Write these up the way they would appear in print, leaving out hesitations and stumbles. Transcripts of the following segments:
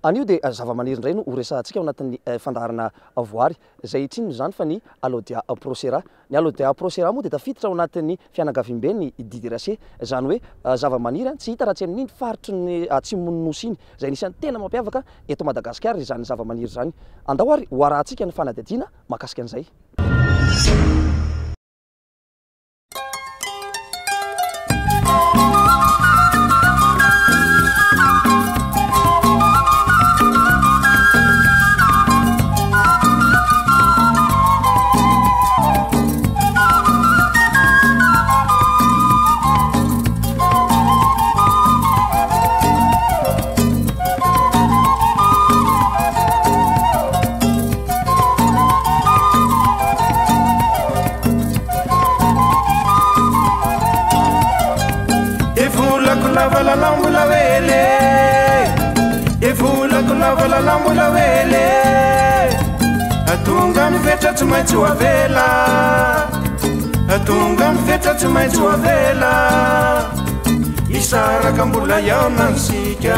anio dia zava-maniry indray no horesantsika ao anatin'ny fandaharana voary izay tsinona zany fa ny Alodia procera. Ny Alodia procera moa dia tafiditra ao anatin'ny fianakaviam-be ny didyracée, izany hoe zava-maniry tsy hita raha tsy amin'ny faritry ny atsimon'ny nosy iny izay nisany tena mampiavaka eto Madagasikara izany zava-maniry izany. Andao ary ho arahantsika ny fanadihadiana mahakasika an'izay. Atunga mfetra tsy maintsy ho avela, atunga mfetra tsy maintsy ho avela, isaraka mbola iaona isika,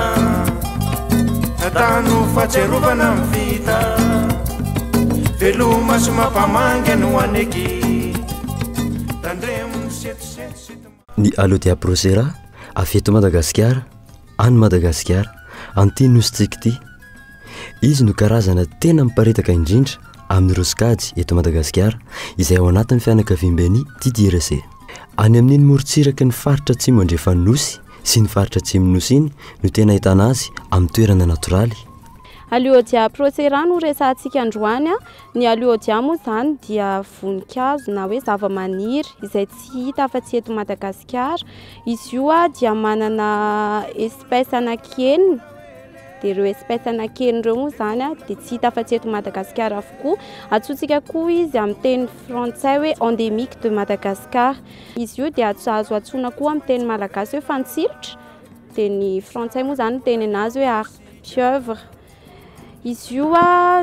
atano fahatsiarovana mivita, veloma sy mampamangy no aneky, tandremo ny setosety. Ny Alodia procera avy eto Madagasikara, any Madagasikara, an'ity nositsika ity. Izy no karazana tena miparitaka indrindra amin'ireo skady eto Madagasikara izay ao anatin'ny fianakaviam-ben'ny didyracée. Any amin'iny morontsiraka ny faritra atsimo andrefan'ny nosy sy ny faritra atsimon'ny nosy iny no tena ahitana azy amin'ny toerana natoraly. Alodia procera no resantsika androany. Ny Alodia moa zany dia voninkazo na hoe zava-maniry izay tsy hita afa-tsy eto Madagasikara. Izy io dia manana espèce anankeny. Dia ireo espèce anankeny ireo moa zany dia tsy hita afa-tsy eto Madagasikara avokoa. Antsointsika koa izy amin'ny teny frantsay hoe endémique de Madagascar. Izy io dia azo antsoina koa amin'ny teny malagasy hoe fantsilotra. Dia ny frantsay moa zany teny anazy hoe harpieuvre. Izy io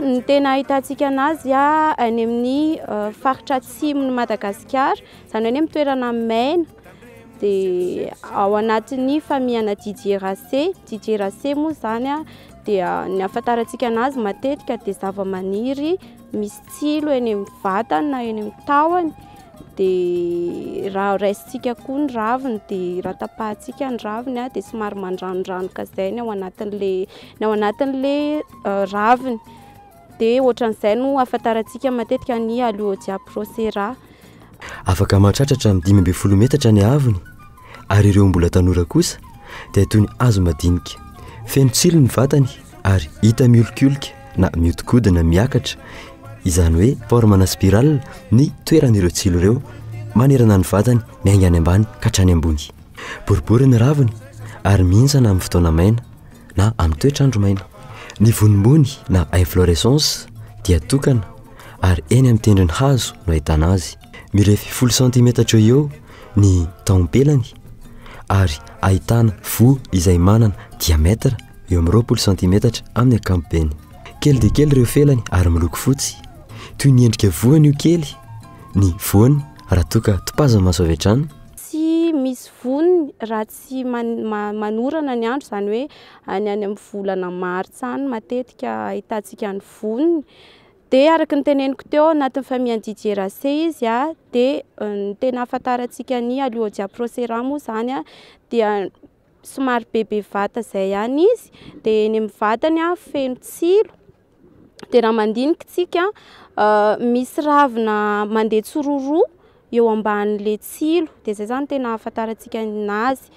ny tena ahitantsika anazy any amin'ny faritra atsimon'ny Madagasikara, izany hoe amin'ny toerana maina. Dia ao anatin'ny famille didyracée. Didyracée moa zany dia ny ahafantarantsika anazy matetika dia zava-maniry misy tsilo eny amin'ny vatany na eny amin'ny tahony. Dia raha raisintsika koa ny raviny dia raha tapahantsika ny raviny dia somary mandranodranoka izay ny ao anatin'le raviny. Dia ohatran'izay no ahafantarantsika matetika ny Alodia procera. Afaka mahatratratra amin'ny 5 metatra ny avony, ary ireo mbola tanora kosa dia toy ny hazo madinika. Feno tsilo ny vatany ary hita miolokoloka na miodikodina miakatra. Izany hoe formana spirale ny toeran'ireo tsilo ireo, manerana ny vatany miainga any ambany ka hatrany ambony. Boribory ny raviny ary mihintsana amin'ny fotoana maina na amin'ny toetrandro maina. Ny vonimbony na inflorescence dia tokana ary eny amin'ny tendrony hazo no ahitana azy. Mirefy 10 cm eo ny taompelany ary ahitana vo izay manana diamètre eo amin'ny 20 cm amin'ny ankapobeny. Kely dia kely ireo felany ary miloko fotsy. Toy ny endrika voany io kely ny voany raha toka topaza maso avy hatrany. Tsy misy voniny raha tsy manorana ny andro, izany hoe any amin'ny volana martsa any matetika ahitantsika ny voniny. Dia araka ny teneniko teo anatin'ny famille didyracée izy dia ny tena ahafantarantsika ny Alodia procera moa zany dia somary bebe vata izay ihany izy. Dia eny amin'ny vatany feno tsilo. Dia raha mandinika tsika misy ravina mandeha tsororoa eo ambanin'le tsilo. Dia izay zany tena ahafantarantsika azy.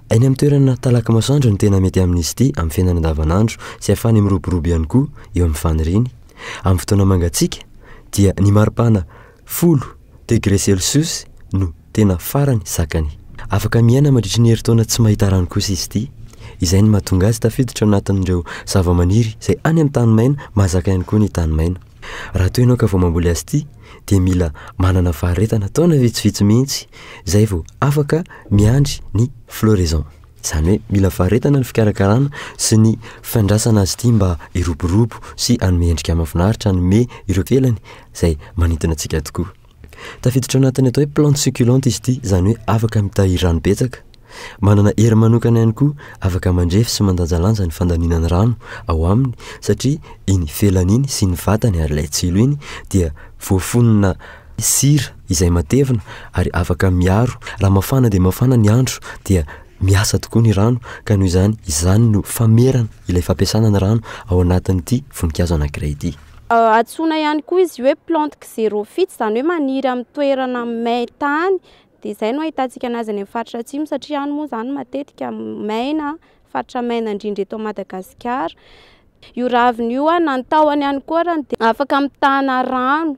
Eny amin'ny toerana talaka masoandro ny tena mety amin'izy ity amin'ny fiainana andavanandro sy ahafahany miroborobo ihany koa eo amin'ny faniriany. Amin'ny fotoana mangatsiaka dia ny maripana 10°C no tena farany zakany. Afaka miaina mandritra ny herintaona tsy mahita rano kosa izy ity. Izay ny mahatonga azy tafiditra anatin'ireo zava-maniry izay any amin'ny tany maina, mahazaka ihany koa ny tany maina. Raha toa ianao ka vao mamboly azy ity dia mila manana faharetana taona vitsivitsy mihitsy izay vao afaka miandry ny floraison. Izany hoe mila faharetana ny fikarakarana sy ny fandrasana azy ity mba hiroborobo sy anome endrika mahafinaritra, anome ireo felany izay manintona antsika tokoa. Tafiditra anatin'ny atao hoe plante succulente izy ity, izany hoe afaka mitahiry rano betsaka manana hery manokana ihany koa afaka mandrefy sy mandanjalanja ny fandaninany rano ao aminy satria iny felana iny sy ny vatany ary ilay tsilo iny dia voafonina sira izay matevina ary afaka miaro raha mafana dia mafana ny andro dia miasa tokoa ny rano ka noho izany no famerana ilay fampiasana ny rano ao anatin'ity voninkazo anankiray ity. Atsoina ihany koa izy hoe plante xérophyte, izany hoe maniry amin'ny toerana main-tany, dia izay no ahitantsika anazy any amin'ny faritra atsimo satria any moa izany matetika maina, faritra maina indrindra eto Madagasikara. Io raviny io na ny tahony ihany koa raha dia afaka mitana rano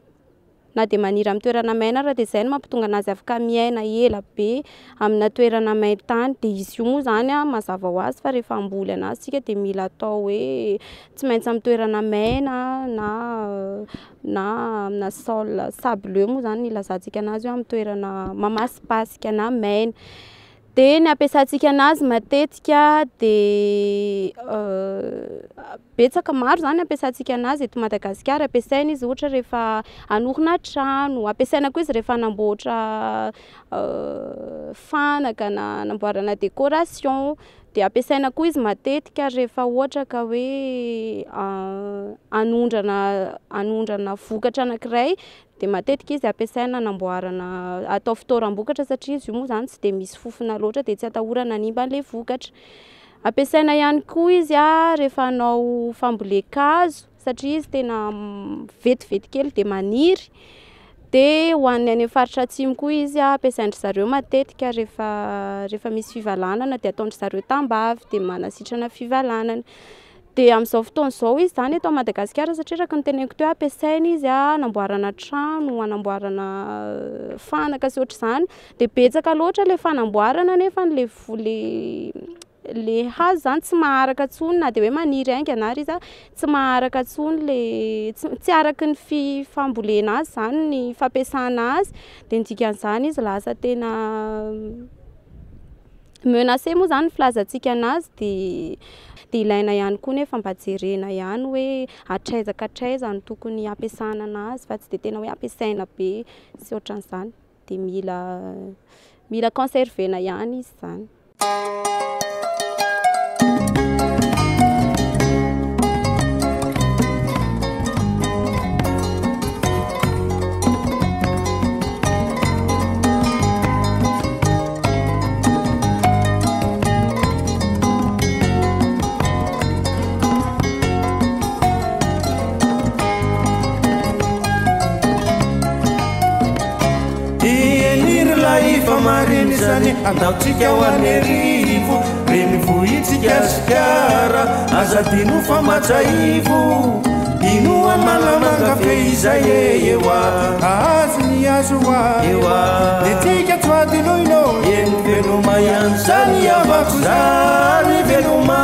na dia maniry amin'ny toerana maina raha dia izay no mampitonga anazy afaka miaina ela be amina toerana main-tany. Dia izy io moa izany mazava ho azy fa rehefa hamboly anazy tsika dia mila atao hoe tsy maintsy amin'ny toerana maina na amina sol sableux moa izany ilazantsika anazy eo amin'ny toerana mamasipasika na maina. Dia ny ampiasantsika anazy matetika dia betsaka maro izany ampiasantsika anazy eto Madagasikara. Ampiasaina izy ohatra rehefa hanorina trano, ampiasaina koa izy rehefa hanamboatra fanaka na hanamboarana décoration, dia ampiasaina koa izy matetika rehefa ohatra ka hoe hanondrana vokatra anankiray dia matetika izy ampiasaina hanamboarana atao fitoeram-bokatra satria izy io moa izany tsy dia misy fofona loatra dia tsy atahorana hanimba an'ilay vokatra. Ampiasaina ihany koa izy rehefa hanao fambolekazo satria izy tena vetivety kely dia maniry. Dia ho an'ny any faritra atsimo koa izy ampiasaindry zareo matetika rehefa misy fivalanana dia ataondry zareo tambavy dia manasitrana fivalanana. Dia amin'izao fotoana izao izy izany eto Madagasikara satria raha ny teneniko teo ampiasaina izy hanamboarana trano, hanamboarana fanaka sy ohatr'izany. Dia betsaka loatra ilay fanamboarana nefa le hazo izany tsy maharaka intsony na dia hoe maniry aingana ary izy tsy maharaka intsony tsy araky ny fambolena azy izany ny fampiasana azy. Dia ny dikan'izany izy lasa tena menacé moa izany ny filazantsika anazy. Dia ilaina ihany koa nefa mba jerena ihany hoe hatraizaka no tokony ampiasana anazy fa tsy dia tena hoe ampiasaina be sy ohatran'izany. Dia mila conservena ihany izy izany. Mariny zany andaotsika ho anerivo reny vohitsika sikara azadino fa matsaivo ino amalamanga fe izay ewa azy ny azo ewa detika tsoadinoino eny veloma ihany zany avako zany veloma.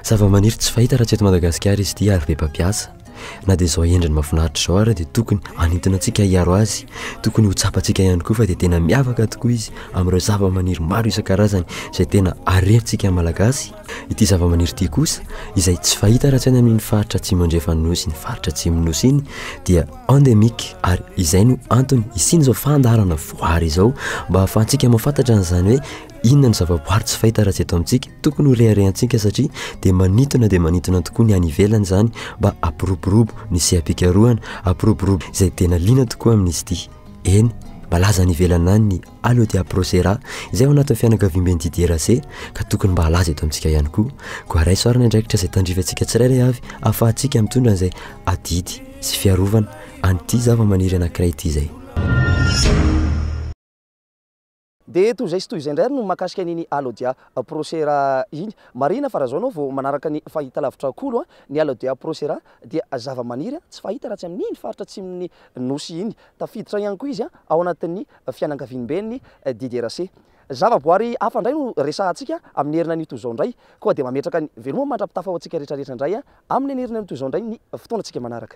Zava-maniry tsy fahita raha tsy eto Madagasikara izy ity ary be mpampiasa na dia izao endriny mahafinaritra izao ary dia tokony hanintona antsika hiaro azy, tokony ho tsapantsika ihany koa fa dia tena miavaka tokoa izy amin'ireo zava-maniry maro isan-karazany izay tena arentsika malagasy. Ity zava-maniry ity kosa izay tsy fahita raha tsy any amin'ny faritra atsimo andrefanosy, ny faritra atsimonosy iny dia endémique ary izay no antony isiny izao fandarana voary izao mba ahafahantsika mahafantatra an'izany hoe inona ny zavaboary tsy fahita raha tsy eto amintsika. Tokony ho reharehantsika satria dia manintona tokoa ny any ivelany izany mba ampiroborobo ny seapikarohana, ampiroborobo izay tena liana tokoa amin'izy ity. Eny malaza ny ivelany any ny Alodia procera izay ao anatin'ny fianakaviam-ben'ny DDRC ka tokony mba halaza eto amintsika ihany koa. Koa ray soarana indraikitra izay tandrifantsika tsirairay avy ahafahantsika mitondra an'izay adidy sy fiarovana an'ity zava-maniry anankiray ity izay. Dia toy izay sy toy izay indray no mahakasika an'iny Alodia procera iny. Marina fa raha zao anao vao manaraka ny fahitalavitra kolo ny Alodia procera dia zava-maniry tsy fahita raha tsy amin'iny faritra atsimon'ny nosy iny. Tafiditra ihany koa izy ao anatin'ny fianakaviam-ben'ny DDRC. Zavaboary hafa indray no resahantsika amin'ny herina an'ito izao indray koa dia mametraka ny veloma mandra-pitafa ho antsika rehetrarehetra indray amin'ny herina an'ito izao indray ny fotoanantsika manaraka.